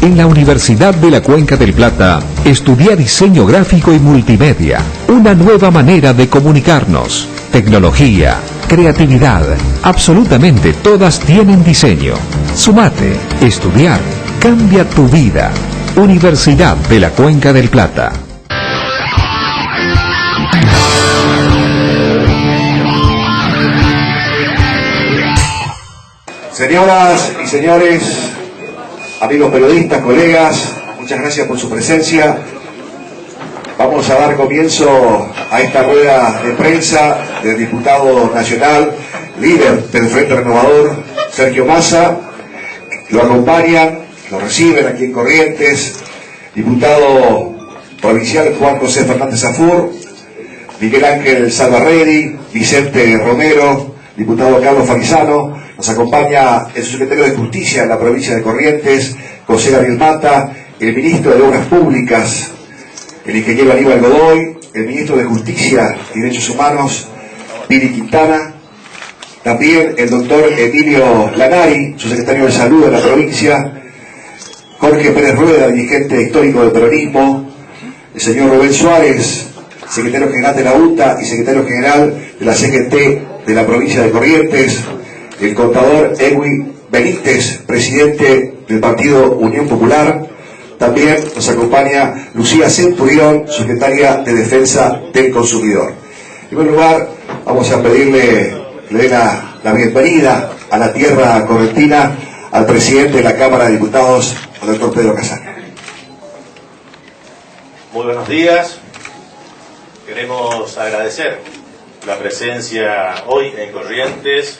En la Universidad de la Cuenca del Plata, estudia diseño gráfico y multimedia, una nueva manera de comunicarnos. Tecnología, creatividad, absolutamente todas tienen diseño. Sumate, estudiar, cambia tu vida. Universidad de la Cuenca del Plata. Señoras y señores, amigos periodistas, colegas, muchas gracias por su presencia. Vamos a dar comienzo a esta rueda de prensa del diputado nacional, líder del Frente Renovador, Sergio Massa. Lo acompañan, lo reciben aquí en Corrientes, diputado provincial Juan José Fernández Zafur, Miguel Ángel Salvarredi, Vicente Romero, diputado Carlos Farizano. Nos acompaña el subsecretario de Justicia en la provincia de Corrientes, José Gabriel Mata, el ministro de Obras Públicas, el ingeniero Aníbal Godoy, el ministro de Justicia y Derechos Humanos, Pili Quintana, también el doctor Emilio Lanari, subsecretario de Salud de la provincia, Jorge Pérez Rueda, dirigente histórico del peronismo, el señor Rubén Suárez, secretario general de la UTA y secretario general de la CGT de la provincia de Corrientes, el contador Edwin Benítez, presidente del partido Unión Popular. También nos acompaña Lucía Centurión, secretaria de Defensa del Consumidor. En primer lugar, vamos a pedirle que le dé la bienvenida a la tierra correntina al presidente de la Cámara de Diputados, al doctor Pedro Casani. Muy buenos días. Queremos agradecer la presencia hoy en Corrientes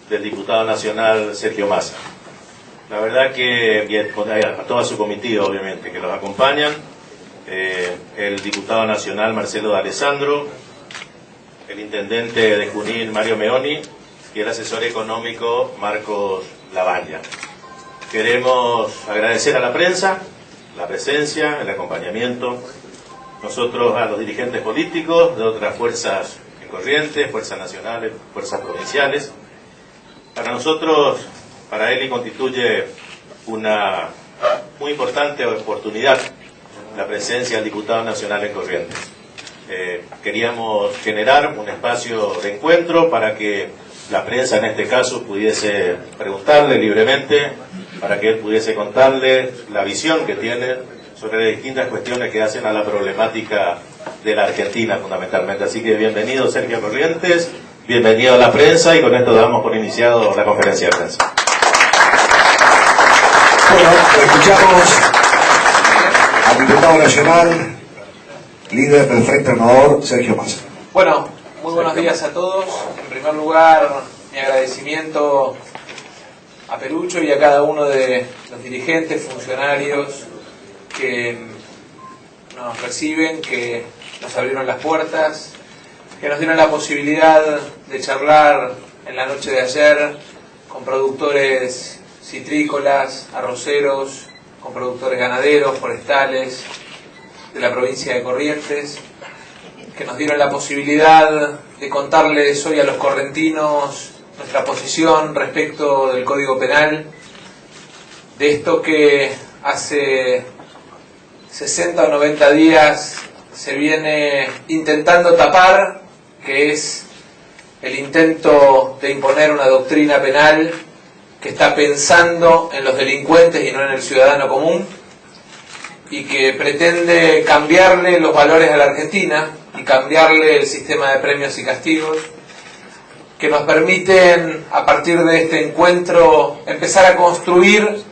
del diputado nacional Sergio Massa. La verdad que bien, a toda su comitiva, obviamente, que los acompañan, el diputado nacional Marcelo D'Alessandro, el intendente de Junín Mario Meoni y el asesor económico Marcos Lavagna. Queremos agradecer a la prensa la presencia, el acompañamiento, nosotros a los dirigentes políticos de otras fuerzas en Corrientes, fuerzas nacionales, fuerzas provinciales. Para nosotros, para Eli constituye una muy importante oportunidad la presencia del diputado nacional en Corrientes. Queríamos generar un espacio de encuentro para que la prensa en este caso pudiese preguntarle libremente, para que él pudiese contarle la visión que tiene sobre las distintas cuestiones que hacen a la problemática de la Argentina fundamentalmente. Así que bienvenido Sergio Corrientes, bienvenido a la prensa y con esto damos por iniciado la conferencia de prensa. Bueno, escuchamos al diputado nacional, líder del Frente Renovador, Sergio Massa. Bueno, muy buenos días a todos. En primer lugar, mi agradecimiento a Perucho y a cada uno de los dirigentes, funcionarios que nos reciben, que nos abrieron las puertas, que nos dieron la posibilidad de charlar en la noche de ayer con productores citrícolas, arroceros, con productores ganaderos, forestales de la provincia de Corrientes, que nos dieron la posibilidad de contarles hoy a los correntinos nuestra posición respecto del Código Penal, de esto que hace 60 o 90 días se viene intentando tapar, que es el intento de imponer una doctrina penal que está pensando en los delincuentes y no en el ciudadano común, y que pretende cambiarle los valores a la Argentina y cambiarle el sistema de premios y castigos, que nos permiten, a partir de este encuentro, empezar a construir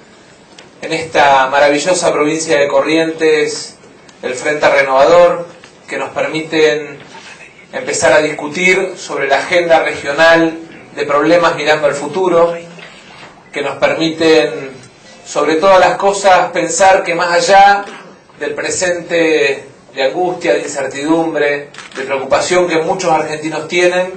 en esta maravillosa provincia de Corrientes el Frente Renovador, que nos permiten empezar a discutir sobre la agenda regional de problemas mirando al futuro, que nos permiten, sobre todas las cosas, pensar que más allá del presente de angustia, de incertidumbre, de preocupación que muchos argentinos tienen,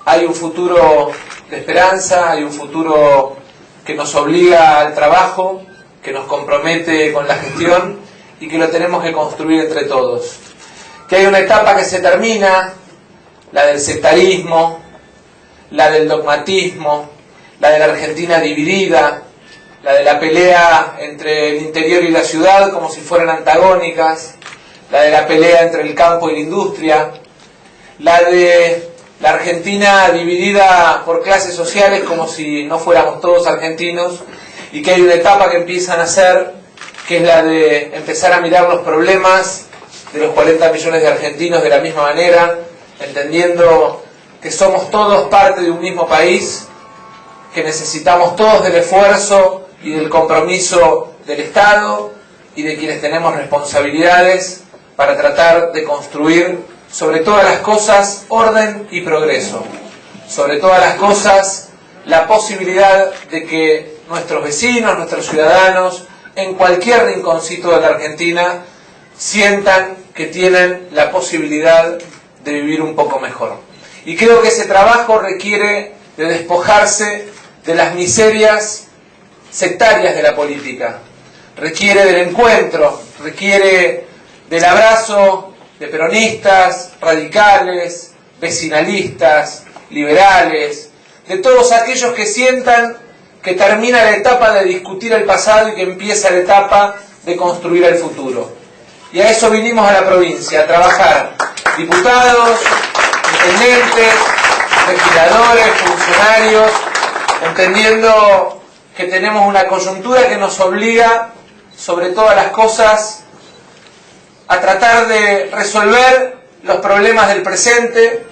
hay un futuro de esperanza, hay un futuro que nos obliga al trabajo, que nos compromete con la gestión y que lo tenemos que construir entre todos. Que hay una etapa que se termina, la del sectarismo, la del dogmatismo, la de la Argentina dividida, la de la pelea entre el interior y la ciudad como si fueran antagónicas, la de la pelea entre el campo y la industria, la de la Argentina dividida por clases sociales como si no fuéramos todos argentinos, y que hay una etapa que empiezan a hacer, que es la de empezar a mirar los problemas de los 40 millones de argentinos de la misma manera, entendiendo que somos todos parte de un mismo país, que necesitamos todos del esfuerzo y del compromiso del Estado y de quienes tenemos responsabilidades para tratar de construir sobre todas las cosas orden y progreso, sobre todas las cosas la posibilidad de que nuestros vecinos, nuestros ciudadanos, en cualquier rinconcito de la Argentina, sientan que tienen la posibilidad de vivir un poco mejor. Y creo que ese trabajo requiere de despojarse de las miserias sectarias de la política, requiere del encuentro, requiere del abrazo de peronistas, radicales, vecinalistas, liberales, de todos aquellos que sientan que termina la etapa de discutir el pasado y que empieza la etapa de construir el futuro. Y a eso vinimos a la provincia, a trabajar diputados, intendentes, legisladores, funcionarios, entendiendo que tenemos una coyuntura que nos obliga, sobre todas las cosas, a tratar de resolver los problemas del presente,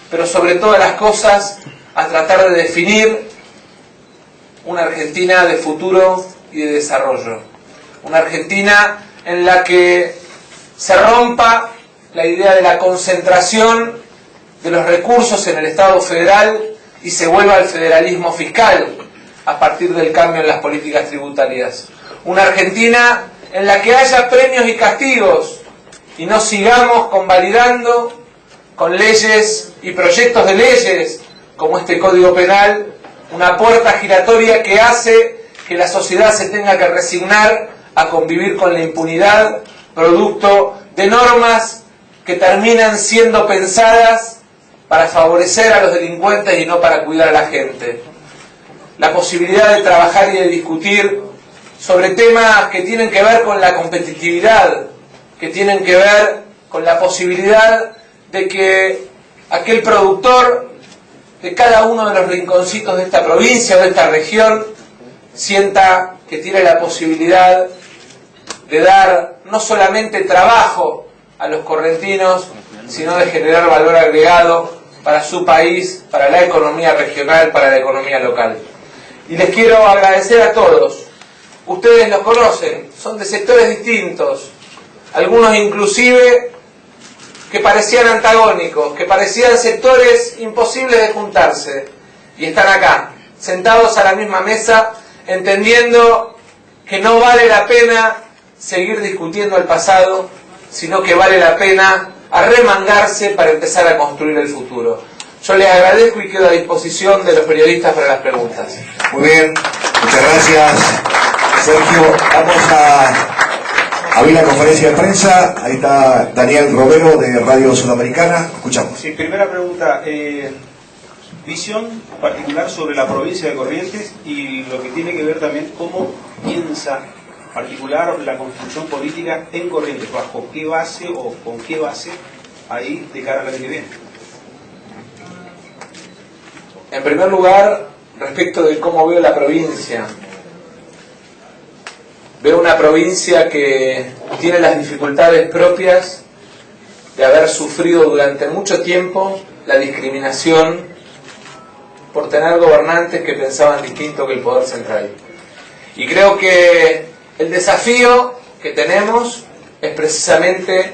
pero sobre todas las cosas, a tratar de definir una Argentina de futuro y de desarrollo. Una Argentina en la que se rompa la idea de la concentración de los recursos en el Estado federal y se vuelva al federalismo fiscal a partir del cambio en las políticas tributarias. Una Argentina en la que haya premios y castigos y no sigamos convalidando con leyes y proyectos de leyes como este Código Penal una puerta giratoria que hace que la sociedad se tenga que resignar a convivir con la impunidad, producto de normas que terminan siendo pensadas para favorecer a los delincuentes y no para cuidar a la gente. La posibilidad de trabajar y de discutir sobre temas que tienen que ver con la competitividad, que tienen que ver con la posibilidad de que aquel productor de cada uno de los rinconcitos de esta provincia o de esta región sienta que tiene la posibilidad de dar no solamente trabajo a los correntinos, sino de generar valor agregado para su país, para la economía regional, para la economía local. Y les quiero agradecer a todos. Ustedes los conocen, son de sectores distintos, algunos inclusive que parecían antagónicos, que parecían sectores imposibles de juntarse, y están acá, sentados a la misma mesa, entendiendo que no vale la pena seguir discutiendo el pasado, sino que vale la pena arremangarse para empezar a construir el futuro. Yo les agradezco y quedo a disposición de los periodistas para las preguntas. Muy bien, muchas gracias, Sergio. Vamos a abrir la conferencia de prensa. Ahí está Daniel Romero de Radio Sudamericana. Escuchamos. Sí, primera pregunta. Visión particular sobre la provincia de Corrientes y lo que tiene que ver también cómo piensa particular la construcción política en Corrientes, bajo qué base o con qué base ahí de cara al año que viene. En primer lugar, respecto de cómo veo la provincia. Veo una provincia que tiene las dificultades propias de haber sufrido durante mucho tiempo la discriminación por tener gobernantes que pensaban distinto que el poder central. Y creo que el desafío que tenemos es precisamente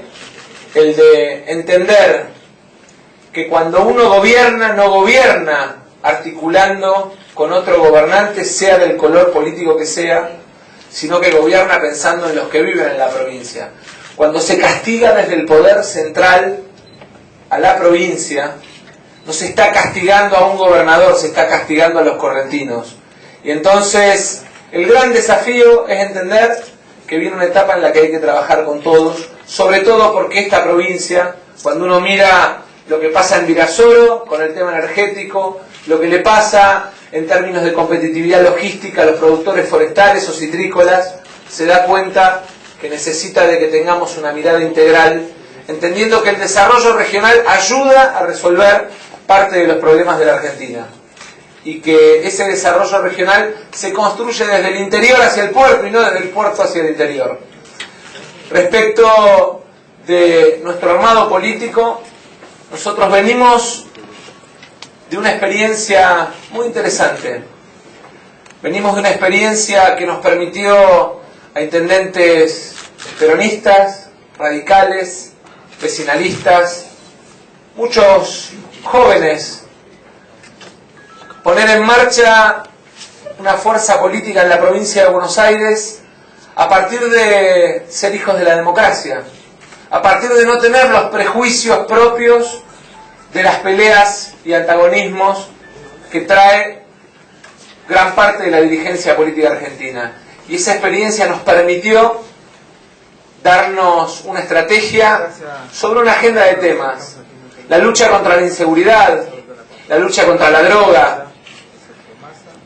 el de entender que cuando uno gobierna, no gobierna articulando con otro gobernante, sea del color político que sea, sino que gobierna pensando en los que viven en la provincia. Cuando se castiga desde el poder central a la provincia, no se está castigando a un gobernador, se está castigando a los correntinos. Y entonces el gran desafío es entender que viene una etapa en la que hay que trabajar con todos, sobre todo porque esta provincia, cuando uno mira lo que pasa en Virasoro con el tema energético, lo que le pasa en términos de competitividad logística a los productores forestales o citrícolas, se da cuenta que necesita de que tengamos una mirada integral, entendiendo que el desarrollo regional ayuda a resolver parte de los problemas de la Argentina y que ese desarrollo regional se construye desde el interior hacia el puerto y no desde el puerto hacia el interior. Respecto de nuestro armado político, nosotros venimos de una experiencia muy interesante. Venimos de una experiencia que nos permitió a intendentes peronistas, radicales, vecinalistas, muchos jóvenes, poner en marcha una fuerza política en la provincia de Buenos Aires a partir de ser hijos de la democracia, a partir de no tener los prejuicios propios de las peleas y antagonismos que trae gran parte de la dirigencia política argentina. Y esa experiencia nos permitió darnos una estrategia sobre una agenda de temas: la lucha contra la inseguridad, la lucha contra la droga,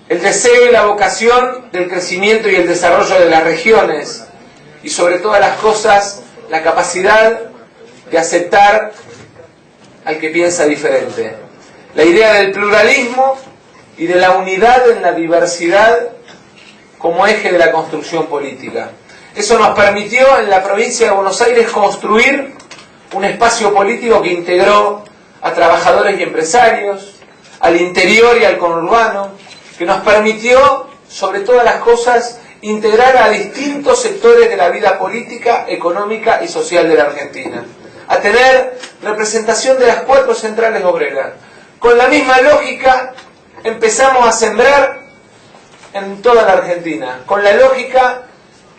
el deseo y la vocación del crecimiento y el desarrollo de las regiones, y sobre todas las cosas, la capacidad de aceptar al que piensa diferente. La idea del pluralismo y de la unidad en la diversidad como eje de la construcción política. Eso nos permitió en la provincia de Buenos Aires construir un espacio político que integró a trabajadores y empresarios, al interior y al conurbano, que nos permitió, sobre todas las cosas, integrar a distintos sectores de la vida política, económica y social de la Argentina, a tener representación de las 4 centrales obreras. Con la misma lógica empezamos a sembrar en toda la Argentina, con la lógica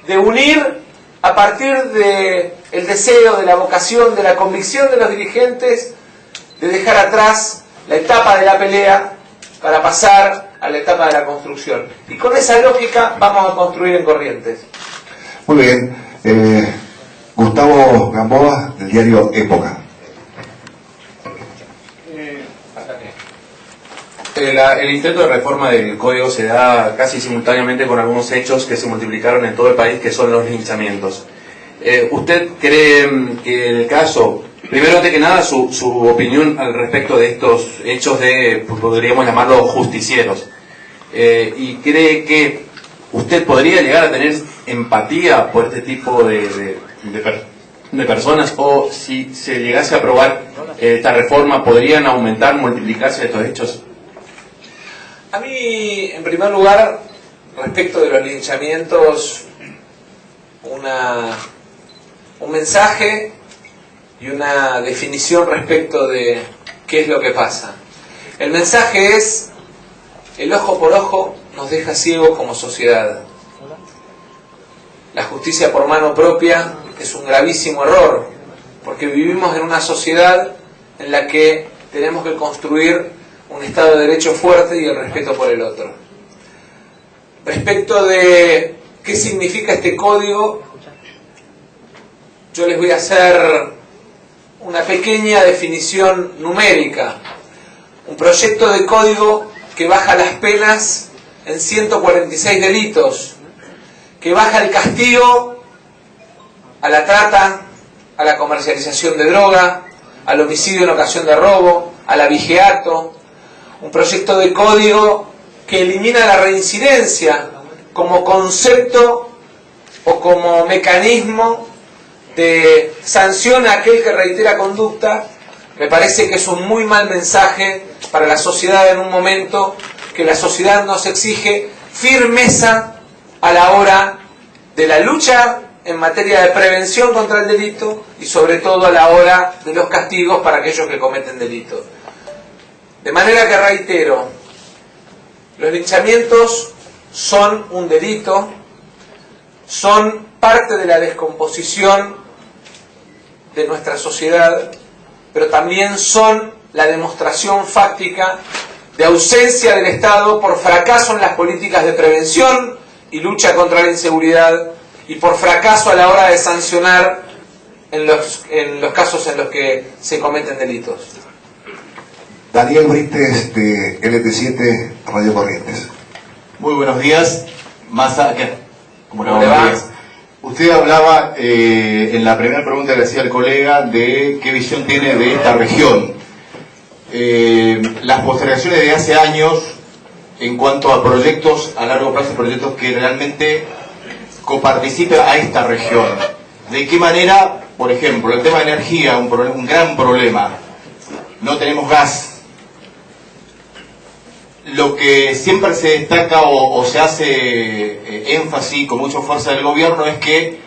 de unir a partir del deseo, de la vocación, de la convicción de los dirigentes, de dejar atrás la etapa de la pelea para pasar a la etapa de la construcción. Y con esa lógica vamos a construir en Corrientes. Muy bien. Gustavo Gamboa, del diario Época. El intento de reforma del código se da casi simultáneamente con algunos hechos que se multiplicaron en todo el país, que son los linchamientos. ¿Usted cree que el caso, primero antes que nada, su opinión al respecto de estos hechos de, podríamos llamarlos justicieros, y cree que usted podría llegar a tener empatía por este tipo de personas, o si se llegase a aprobar esta reforma, podrían aumentar, multiplicarse estos hechos? A mí, en primer lugar, respecto de los linchamientos, un mensaje y una definición respecto de qué es lo que pasa. El mensaje es: el ojo por ojo nos deja ciegos como sociedad. La justicia por mano propia es un gravísimo error, porque vivimos en una sociedad en la que tenemos que construir un Estado de Derecho fuerte y el respeto por el otro. Respecto de qué significa este código, yo les voy a hacer una pequeña definición numérica. Un proyecto de código que baja las penas en 146 delitos, que baja el castigo a la trata, a la comercialización de droga, al homicidio en ocasión de robo, al abigeato. Un proyecto de código que elimina la reincidencia como concepto o como mecanismo de sanción a aquel que reitera conducta. Me parece que es un muy mal mensaje para la sociedad en un momento que la sociedad nos exige firmeza a la hora de la lucha en materia de prevención contra el delito y sobre todo a la hora de los castigos para aquellos que cometen delitos. De manera que reitero, los linchamientos son un delito, son parte de la descomposición de nuestra sociedad, pero también son la demostración fáctica de ausencia del Estado por fracaso en las políticas de prevención y lucha contra la inseguridad y por fracaso a la hora de sancionar en los casos en los que se cometen delitos. Daniel Brites, de LT7 Radio Corrientes. Muy buenos días. ¿Cómo le va? días. Usted hablaba en la primera pregunta que le hacía al colega de qué visión tiene de esta región. Las postergaciones de hace años en cuanto a proyectos a largo plazo, proyectos que realmente coparticipen a esta región. ¿De qué manera, por ejemplo, el tema de energía, un gran problema? No tenemos gas. Lo que siempre se destaca o se hace énfasis con mucha fuerza del gobierno es que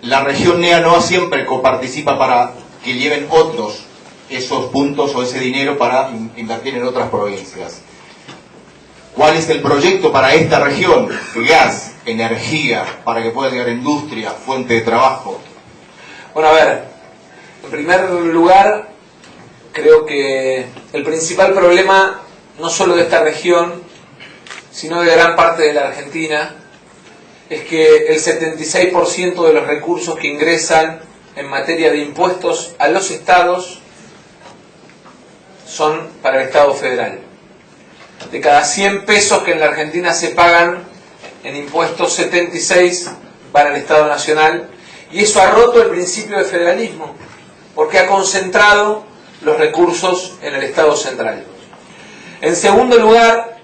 la región NEA no siempre coparticipa para que lleven otros esos puntos o ese dinero para invertir en otras provincias. ¿Cuál es el proyecto para esta región? Gas, energía, para que pueda llegar industria, fuente de trabajo. Bueno, a ver, en primer lugar, creo que el principal problema, no solo de esta región, sino de gran parte de la Argentina, es que el 76% de los recursos que ingresan en materia de impuestos a los estados son para el Estado federal. De cada 100 pesos que en la Argentina se pagan en impuestos, 76 van al Estado Nacional, y eso ha roto el principio de federalismo, porque ha concentrado los recursos en el Estado central. En segundo lugar,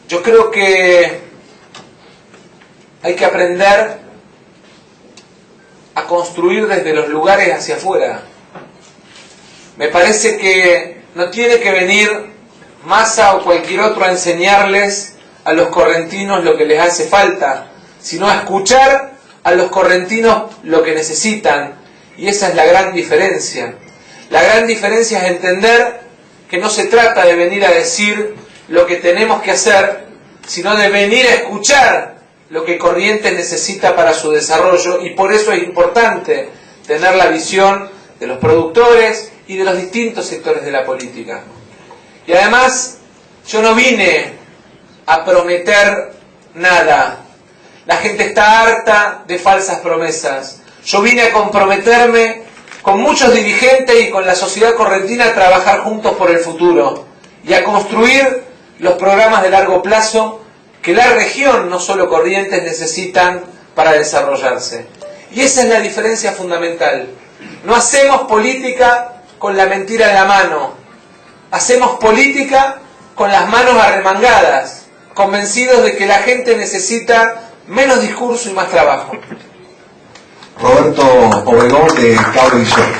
yo creo que hay que aprender a construir desde los lugares hacia afuera. Me parece que no tiene que venir Massa o cualquier otro a enseñarles a los correntinos lo que les hace falta, sino a escuchar a los correntinos lo que necesitan. Y esa es la gran diferencia. La gran diferencia es entender que no se trata de venir a decir lo que tenemos que hacer, sino de venir a escuchar lo que Corrientes necesita para su desarrollo, y por eso es importante tener la visión de los productores y de los distintos sectores de la política. Y además, yo no vine a prometer nada. La gente está harta de falsas promesas. Yo vine a comprometerme con muchos dirigentes y con la sociedad correntina a trabajar juntos por el futuro y a construir los programas de largo plazo que la región, no solo Corrientes, necesitan para desarrollarse. Y esa es la diferencia fundamental. No hacemos política con la mentira en la mano. Hacemos política con las manos arremangadas, convencidos de que la gente necesita menos discurso y más trabajo. Roberto Obregón, de Cablevisión.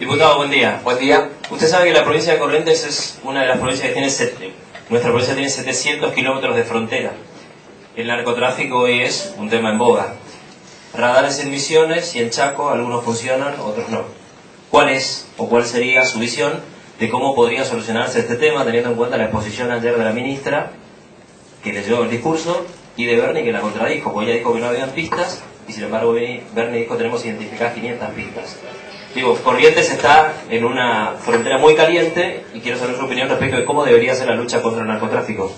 Diputado, buen día. Buen día. Usted sabe que la provincia de Corrientes es una de las provincias que tiene... Nuestra provincia tiene 700 kilómetros de frontera. El narcotráfico hoy es un tema en boga. Radares en Misiones y en Chaco, algunos funcionan, otros no. ¿Cuál es o cuál sería su visión de cómo podría solucionarse este tema, teniendo en cuenta la exposición ayer de la ministra, que leyó el discurso, y de Bernie, que la contradijo, porque ella dijo que no habían pistas, y sin embargo Bernie dijo que tenemos identificadas 500 pistas? Digo, Corrientes está en una frontera muy caliente, y quiero saber su opinión respecto de cómo debería ser la lucha contra el narcotráfico.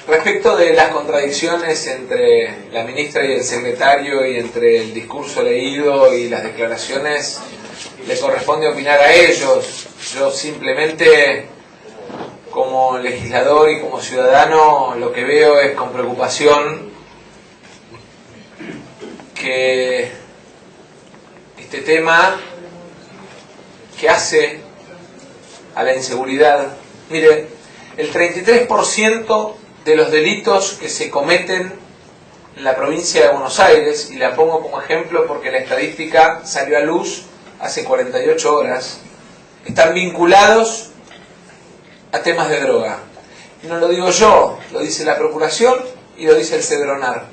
Respecto de las contradicciones entre la ministra y el secretario, y entre el discurso leído y las declaraciones, le corresponde opinar a ellos. Yo simplemente, como legislador y como ciudadano, lo que veo es con preocupación que este tema que hace a la inseguridad, mire, el 33% de los delitos que se cometen en la provincia de Buenos Aires, y la pongo como ejemplo porque la estadística salió a luz hace 48 horas, están vinculados a temas de droga. Y no lo digo yo, lo dice la Procuración y lo dice el Cedronar.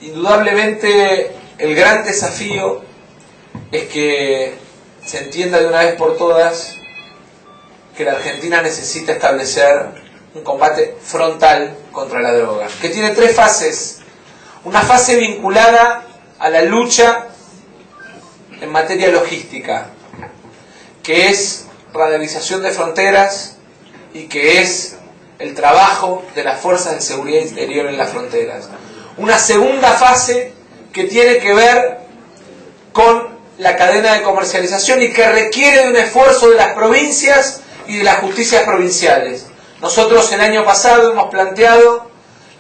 Indudablemente el gran desafío es que se entienda de una vez por todas que la Argentina necesita establecer un combate frontal contra la droga, que tiene 3 fases. Una fase vinculada a la lucha en materia logística, que es radialización de fronteras y que es el trabajo de las fuerzas de seguridad interior en las fronteras. Una segunda fase que tiene que ver con la cadena de comercialización y que requiere de un esfuerzo de las provincias y de las justicias provinciales. Nosotros el año pasado hemos planteado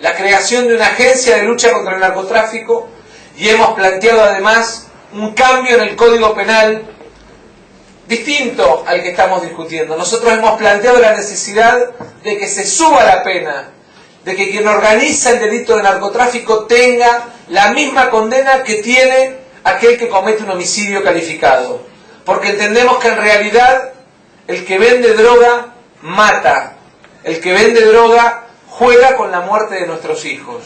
la creación de una agencia de lucha contra el narcotráfico y hemos planteado además un cambio en el Código Penal distinto al que estamos discutiendo. Nosotros hemos planteado la necesidad de que se suba la pena, de que quien organiza el delito de narcotráfico tenga la misma condena que tiene aquel que comete un homicidio calificado. Porque entendemos que en realidad el que vende droga mata, el que vende droga juega con la muerte de nuestros hijos.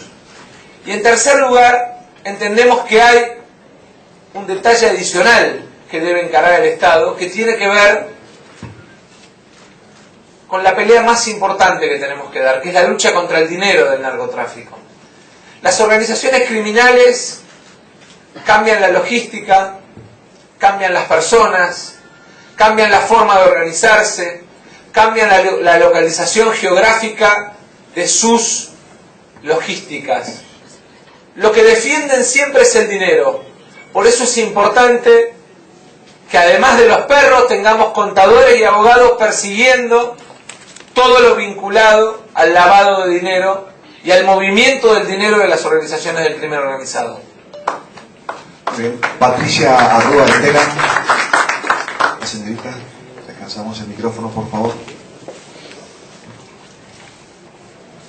Y en tercer lugar, entendemos que hay un detalle adicional que debe encarar el Estado, que tiene que ver con la pelea más importante que tenemos que dar, que es la lucha contra el dinero del narcotráfico. Las organizaciones criminales cambian la logística, cambian las personas, cambian la forma de organizarse, cambian la localización geográfica de sus logísticas. Lo que defienden siempre es el dinero. Por eso es importante que además de los perros tengamos contadores y abogados persiguiendo todo lo vinculado al lavado de dinero y al movimiento del dinero de las organizaciones del crimen organizado. Bien. Patricia Arrua Estela, la señorita, alcanzamos el micrófono, por favor.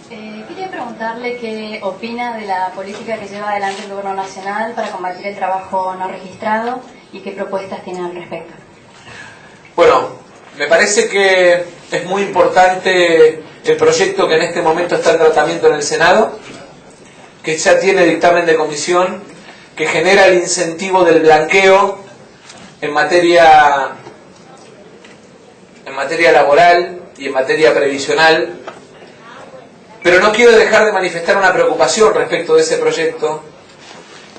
Quería preguntarle qué opina de la política que lleva adelante el Gobierno Nacional para combatir el trabajo no registrado y qué propuestas tiene al respecto. Bueno, me parece que es muy importante el proyecto que en este momento está en tratamiento en el Senado, que ya tiene dictamen de comisión, que genera el incentivo del blanqueo en materia laboral y en materia previsional. Pero no quiero dejar de manifestar una preocupación respecto de ese proyecto,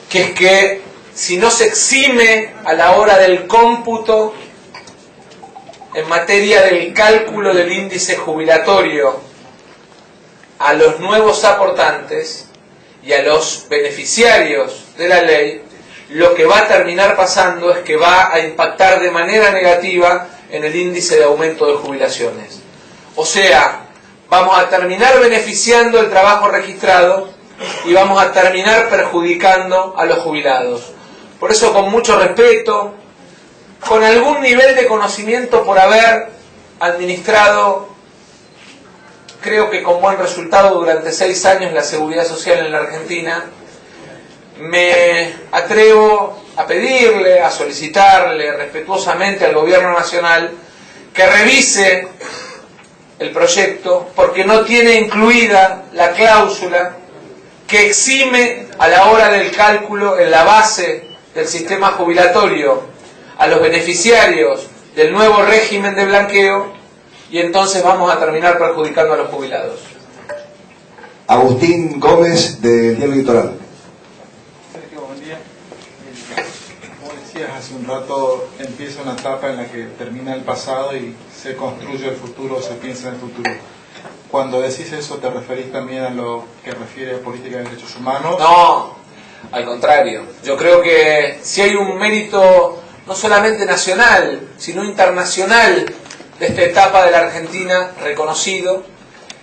que es que si no se exime a la hora del cómputo en materia del cálculo del índice jubilatorio a los nuevos aportantes y a los beneficiarios de la ley, lo que va a terminar pasando es que va a impactar de manera negativa en el índice de aumento de jubilaciones. O sea, vamos a terminar beneficiando el trabajo registrado y vamos a terminar perjudicando a los jubilados. Por eso, con mucho respeto, con algún nivel de conocimiento por haber administrado, creo que con buen resultado durante 6 años, la seguridad social en la Argentina, me atrevo a pedirle, a solicitarle respetuosamente al Gobierno Nacional que revise el proyecto, porque no tiene incluida la cláusula que exime a la hora del cálculo en la base del sistema jubilatorio a los beneficiarios del nuevo régimen de blanqueo, y entonces vamos a terminar perjudicando a los jubilados. Agustín Gómez, del Diario Litoral. Sergio, buen día. Como decías hace un rato, empieza una etapa en la que termina el pasado y se construye el futuro, se piensa en el futuro. Cuando decís eso, ¿te referís también a lo que refiere a política de derechos humanos? No, al contrario. Yo creo que si hay un mérito no solamente nacional, sino internacional de esta etapa de la Argentina reconocido,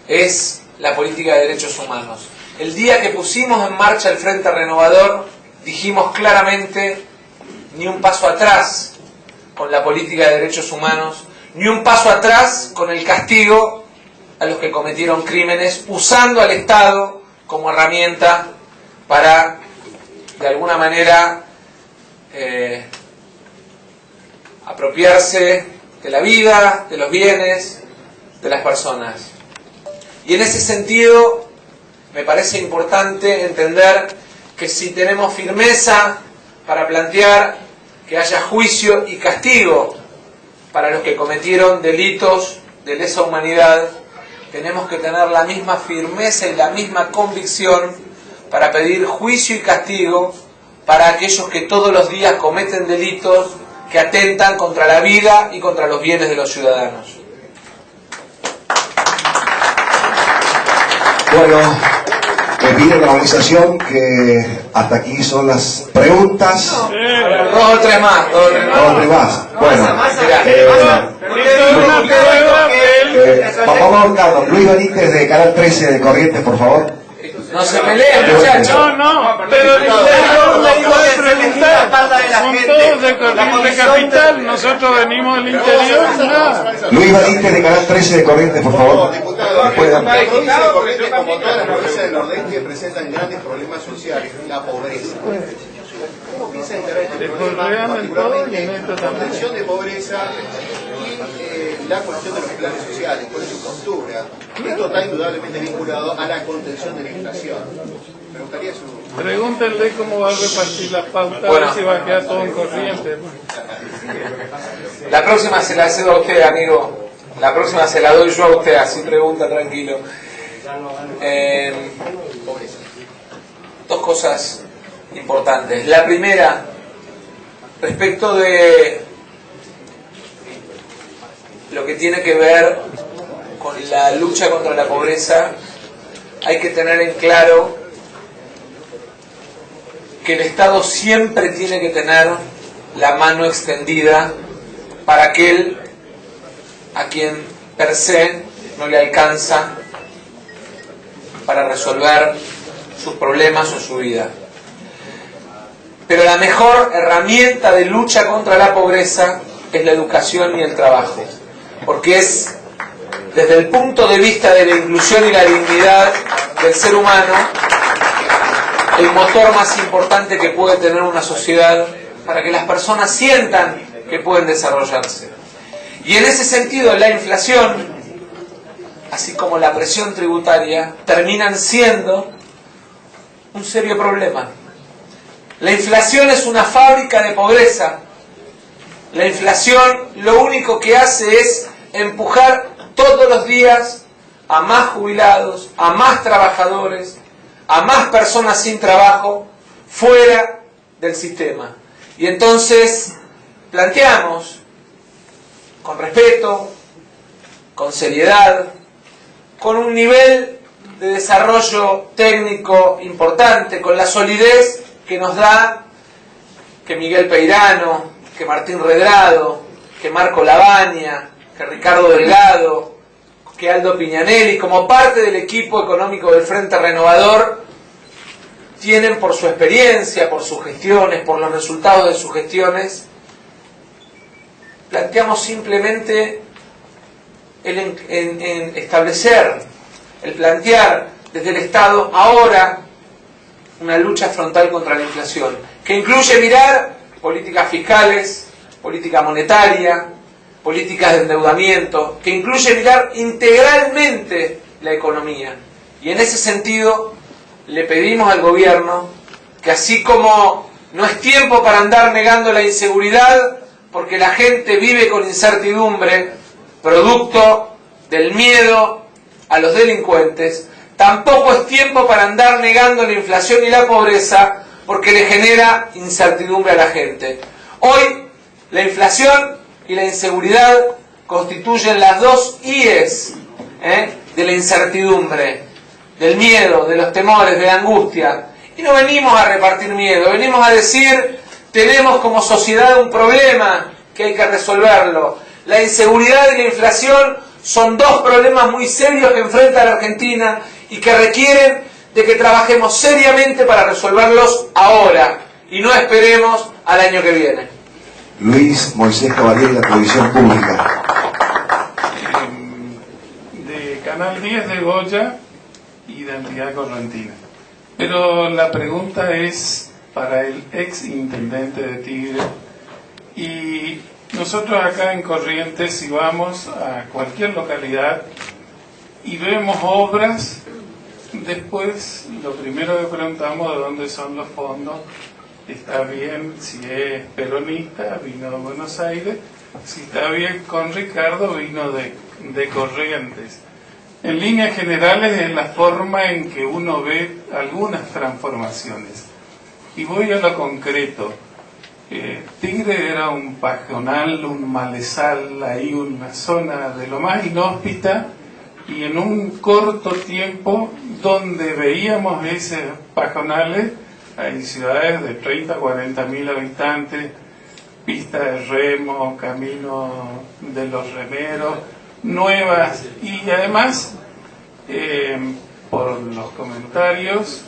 es la política de derechos humanos. El día que pusimos en marcha el Frente Renovador, dijimos claramente: ni un paso atrás con la política de derechos humanos, ni un paso atrás con el castigo a los que cometieron crímenes, usando al Estado como herramienta para, de alguna manera, apropiarse de la vida, de los bienes, de las personas. Y en ese sentido, me parece importante entender que si tenemos firmeza para plantear que haya juicio y castigo para los que cometieron delitos de lesa humanidad, tenemos que tener la misma firmeza y la misma convicción para pedir juicio y castigo para aquellos que todos los días cometen delitos que atentan contra la vida y contra los bienes de los ciudadanos. Bueno, Me pide la organización que hasta aquí son las preguntas. Dos o tres más. Bueno, vamos a buscarlo. Luis Benítez de Canal 13 de Corrientes, por favor. No se peleen, muchachos. No, pero son todos de Corrientes Capital, nosotros venimos del interior. Luis Benítez de Canal 13 de Corrientes, por favor. La provincia de Corrientes, como todas las provincias del Nordeste, presentan grandes problemas sociales, la pobreza. ¿Cómo piensa encarar este problema, particularmente la contención de pobreza y la cuestión de los planes sociales? ¿Cuál es su postura? Esto está indudablemente vinculado a la contención de la inflación. Me gustaría su... Pregúntenle cómo va a repartir las pautas, Bueno, si va a quedar todo en Corrientes. La próxima se la cedo a usted, amigo. La próxima se la doy yo a usted, así pregunta tranquilo. Dos cosas importantes. La primera, respecto de lo que tiene que ver con la lucha contra la pobreza, hay que tener en claro que el Estado siempre tiene que tener la mano extendida para aquel a quien per se no le alcanza para resolver sus problemas o su vida. Pero la mejor herramienta de lucha contra la pobreza es la educación y el trabajo, porque es desde el punto de vista de la inclusión y la dignidad del ser humano el motor más importante que puede tener una sociedad para que las personas sientan que pueden desarrollarse. Y en ese sentido la inflación, así como la presión tributaria, terminan siendo un serio problema. La inflación es una fábrica de pobreza. La inflación lo único que hace es empujar todos los días a más jubilados, a más trabajadores, a más personas sin trabajo fuera del sistema. Y entonces planteamos con respeto, con seriedad, con un nivel de desarrollo técnico importante, con la solidez que nos da que Miguel Peirano, que Martín Redrado, que Marco Lavagna, que Ricardo Delgado, que Aldo Piñanelli, como parte del equipo económico del Frente Renovador, tienen por su experiencia, por sus gestiones, por los resultados de sus gestiones. Planteamos simplemente el establecer, el plantear desde el Estado ahora una lucha frontal contra la inflación, que incluye mirar políticas fiscales, política monetaria, políticas de endeudamiento, que incluye mirar integralmente la economía. Y en ese sentido le pedimos al gobierno que, así como no es tiempo para andar negando la inseguridad, porque la gente vive con incertidumbre, producto del miedo a los delincuentes, tampoco es tiempo para andar negando la inflación y la pobreza, porque le genera incertidumbre a la gente. Hoy la inflación y la inseguridad constituyen las dos IES de la incertidumbre, del miedo, de los temores, de la angustia. Y no venimos a repartir miedo, venimos a decir: tenemos como sociedad un problema que hay que resolverlo. La inseguridad y la inflación son dos problemas muy serios que enfrenta la Argentina y que requieren de que trabajemos seriamente para resolverlos ahora y no esperemos al año que viene. Luis Moisés Cavalier, de la Televisión Pública. De Canal 10 de Goya y de Entidad Correntina. Pero la pregunta es para el ex intendente de Tigre. Y nosotros acá en Corrientes, si vamos a cualquier localidad y vemos obras, después lo primero que preguntamos de dónde son los fondos. Está bien si es peronista, vino de Buenos Aires. Si está bien con Ricardo, vino de Corrientes. En líneas generales es la forma en que uno ve algunas transformaciones. Y voy a lo concreto. Tigre era un pajonal, un malezal, ahí una zona de lo más inhóspita, y en un corto tiempo donde veíamos esos pajonales. Hay ciudades de 30 a 40.000 habitantes, pistas de remo, caminos de los remeros, nuevas, y además, por los comentarios,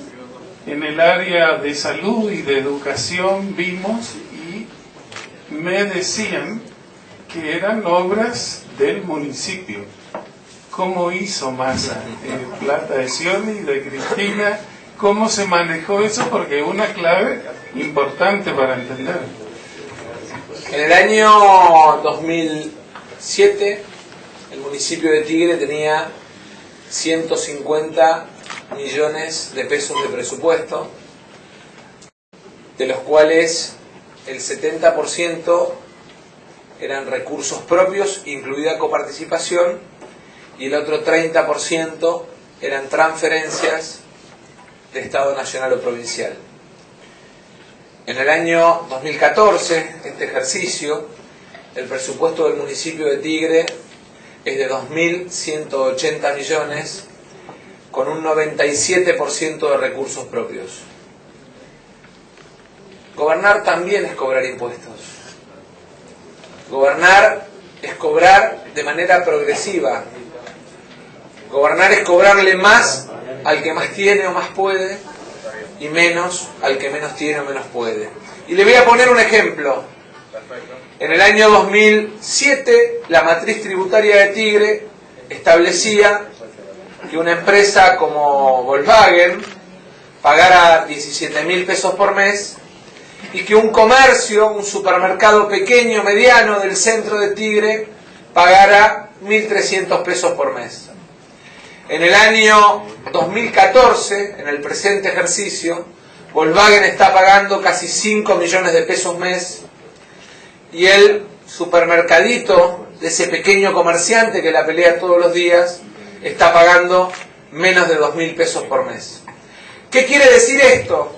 en el área de salud y de educación vimos y me decían que eran obras del municipio. ¿Cómo hizo Massa? Plata de Scioli, de Cristina, ¿cómo se manejó eso? Porque es una clave importante para entender. En el año 2007, el municipio de Tigre tenía 150 millones de pesos de presupuesto, de los cuales el 70% eran recursos propios, incluida coparticipación, y el otro 30% eran transferencias de Estado nacional o provincial. En el año 2014, este ejercicio, el presupuesto del municipio de Tigre es de 2.180 millones, con un 97% de recursos propios. Gobernar también es cobrar impuestos. Gobernar es cobrar de manera progresiva. Gobernar es cobrarle más al que más tiene o más puede, y menos al que menos tiene o menos puede. Y le voy a poner un ejemplo. En el año 2007, la matriz tributaria de Tigre establecía que una empresa como Volkswagen pagara 17.000 pesos por mes, y que un comercio, un supermercado pequeño, mediano del centro de Tigre, pagara 1.300 pesos por mes. En el año 2014, en el presente ejercicio, Volkswagen está pagando casi 5 millones de pesos mes, y el supermercadito de ese pequeño comerciante que la pelea todos los días está pagando menos de 2.000 pesos por mes. ¿Qué quiere decir esto?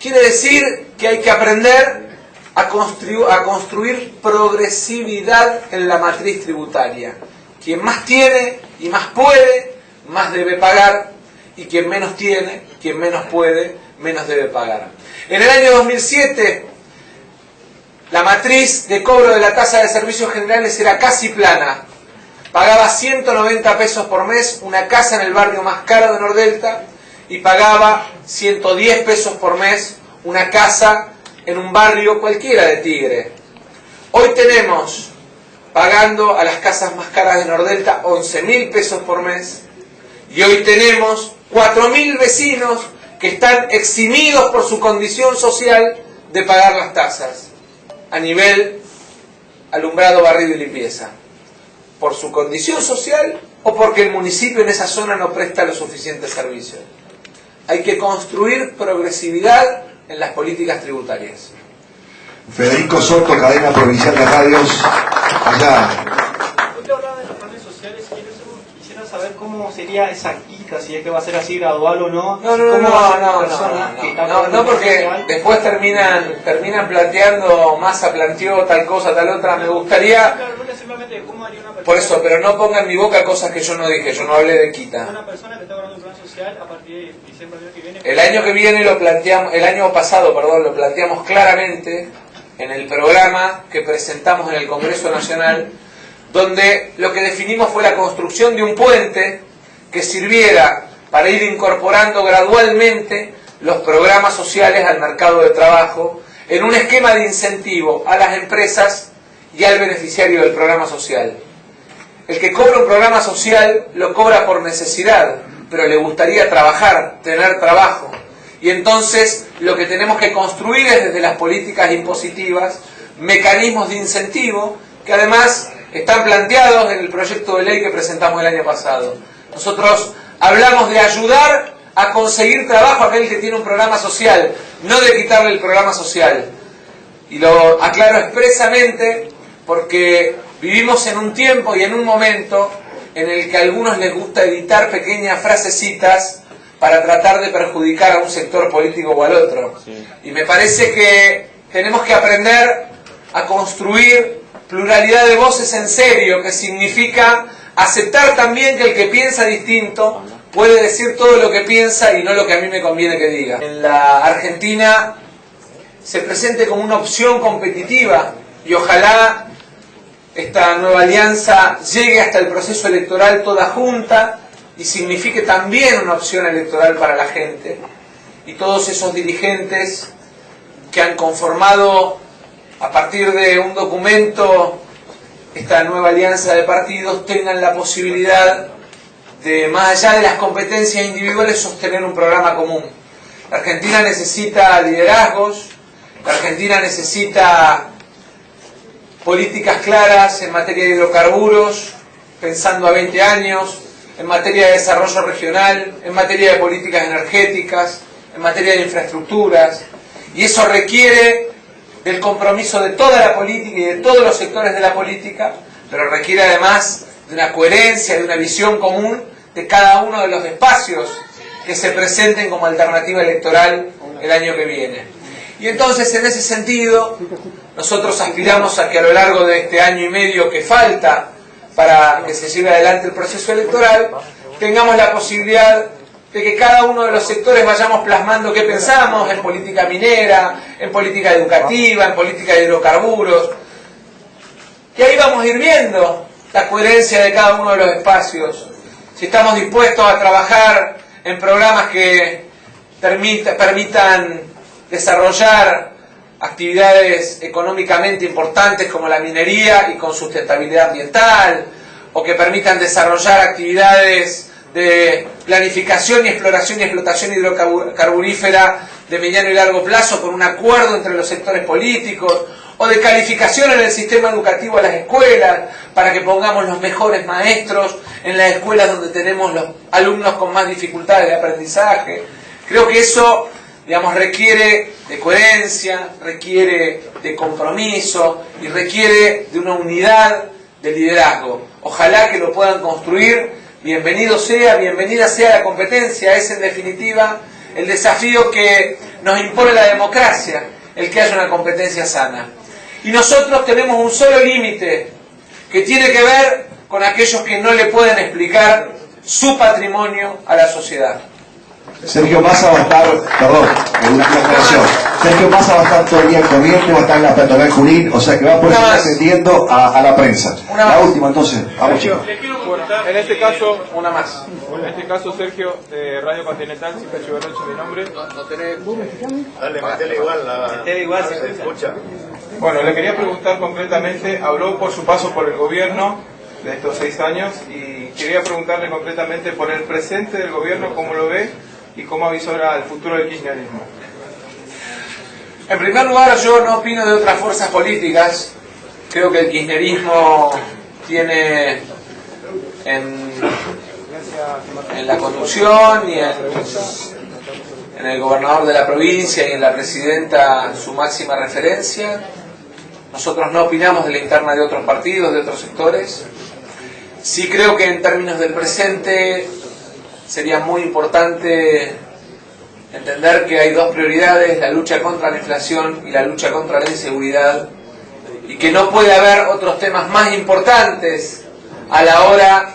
Quiere decir que hay que aprender a construir progresividad en la matriz tributaria. Quien más tiene y más puede, más debe pagar, y quien menos tiene, quien menos puede, menos debe pagar. En el año 2007, la matriz de cobro de la tasa de servicios generales era casi plana. Pagaba 190 pesos por mes una casa en el barrio más caro de Nordelta, y pagaba 110 pesos por mes una casa en un barrio cualquiera de Tigre. Hoy tenemos, pagando a las casas más caras de Nordelta, 11.000 pesos por mes, y hoy tenemos 4.000 vecinos que están eximidos por su condición social de pagar las tasas a nivel alumbrado, barrido y limpieza, por su condición social o porque el municipio en esa zona no presta los suficientes servicios. Hay que construir progresividad en las políticas tributarias. Federico Soto, cadena provincial de radios, allá. Usted hablaba de las redes sociales, quisiera saber cómo sería esa quita, si es que va a ser así gradual o no. No, porque después terminan planteando, Massa planteó tal cosa, tal otra. Me gustaría, por eso, pero no ponga en mi boca cosas que yo no dije, yo no hablé de quita. Una persona que está ganando un plan social a partir de diciembre del año que viene. El año que viene lo planteamos, el año pasado, perdón, lo planteamos claramente en el programa que presentamos en el Congreso Nacional, donde lo que definimos fue la construcción de un puente que sirviera para ir incorporando gradualmente los programas sociales al mercado de trabajo en un esquema de incentivo a las empresas y al beneficiario del programa social. El que cobra un programa social lo cobra por necesidad, pero le gustaría trabajar, tener trabajo. Y entonces lo que tenemos que construir es desde las políticas impositivas mecanismos de incentivo que además están planteados en el proyecto de ley que presentamos el año pasado. Nosotros hablamos de ayudar a conseguir trabajo a aquel que tiene un programa social, no de quitarle el programa social. Y lo aclaro expresamente porque vivimos en un tiempo y en un momento en el que a algunos les gusta editar pequeñas frasecitas para tratar de perjudicar a un sector político o al otro. Sí. Y me parece que tenemos que aprender a construir pluralidad de voces en serio, que significa aceptar también que el que piensa distinto puede decir todo lo que piensa y no lo que a mí me conviene que diga. En la Argentina se presente como una opción competitiva y ojalá esta nueva alianza llegue hasta el proceso electoral toda junta y signifique también una opción electoral para la gente, y todos esos dirigentes que han conformado a partir de un documento esta nueva alianza de partidos tengan la posibilidad de, más allá de las competencias individuales, sostener un programa común. La Argentina necesita liderazgos, la Argentina necesita políticas claras en materia de hidrocarburos, pensando a 20 años, en materia de desarrollo regional, en materia de políticas energéticas, en materia de infraestructuras, y eso requiere del compromiso de toda la política y de todos los sectores de la política, pero requiere además de una coherencia, de una visión común de cada uno de los espacios que se presenten como alternativa electoral el año que viene. Y entonces, en ese sentido, nosotros aspiramos a que a lo largo de este año y medio que falta para que se lleve adelante el proceso electoral, tengamos la posibilidad de que cada uno de los sectores vayamos plasmando qué pensamos en política minera, en política educativa, en política de hidrocarburos. Y ahí vamos a ir viendo la coherencia de cada uno de los espacios. Si estamos dispuestos a trabajar en programas que permitan desarrollar actividades económicamente importantes como la minería y con sustentabilidad ambiental, o que permitan desarrollar actividades de planificación y exploración y explotación hidrocarburífera de mediano y largo plazo con un acuerdo entre los sectores políticos, o de calificación en el sistema educativo a las escuelas para que pongamos los mejores maestros en las escuelas donde tenemos los alumnos con más dificultades de aprendizaje. Creo que eso, digamos, requiere de coherencia, requiere de compromiso y requiere de una unidad de liderazgo. Ojalá que lo puedan construir. Bienvenido sea, bienvenida sea la competencia. Es en definitiva el desafío que nos impone la democracia, el que haya una competencia sana. Y nosotros tenemos un solo límite, que tiene que ver con aquellos que no le pueden explicar su patrimonio a la sociedad. Sergio Massa va a estar, perdón, una aclaración. Sergio Massa va a estar todo el día en Corrientes, va a estar en la peatonal Junín, o sea que va a poder estar atendiendo a la prensa. La última entonces, vamos chicos. En este caso, una más. En este caso, Sergio, de Radio Continental, Cicachi Barrocho, mi nombre. No tenés... Dale, metele igual, se escucha. Bueno, le quería preguntar concretamente, habló por su paso por el gobierno de estos 6 años y quería preguntarle concretamente por el presente del gobierno, cómo lo ve y cómo avisora el futuro del kirchnerismo. En primer lugar, yo no opino de otras fuerzas políticas. Creo que el kirchnerismo tiene en la conducción y en el gobernador de la provincia y en la presidenta su máxima referencia. Nosotros no opinamos de la interna de otros partidos, de otros sectores. Sí creo que en términos del presente sería muy importante entender que hay dos prioridades, la lucha contra la inflación y la lucha contra la inseguridad, y que no puede haber otros temas más importantes a la hora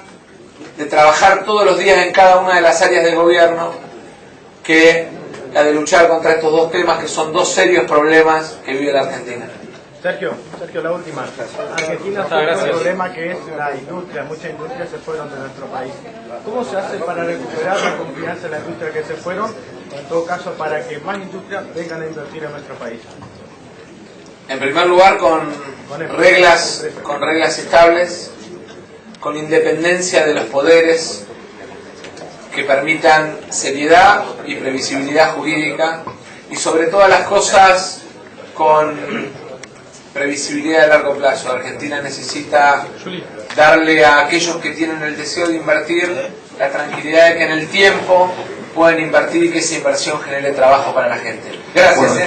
de trabajar todos los días en cada una de las áreas del gobierno que la de luchar contra estos dos temas, que son dos serios problemas que vive la Argentina. Sergio, la última. Argentina tiene un problema que es la industria. Muchas industrias se fueron de nuestro país. ¿Cómo se hace para recuperar la confianza en la industria que se fueron? En todo caso, para que más industrias vengan a invertir en nuestro país. En primer lugar, con reglas estables, con independencia de los poderes que permitan seriedad y previsibilidad jurídica, y sobre todas las cosas con previsibilidad de largo plazo. Argentina necesita darle a aquellos que tienen el deseo de invertir la tranquilidad de que en el tiempo pueden invertir y que esa inversión genere trabajo para la gente. Gracias.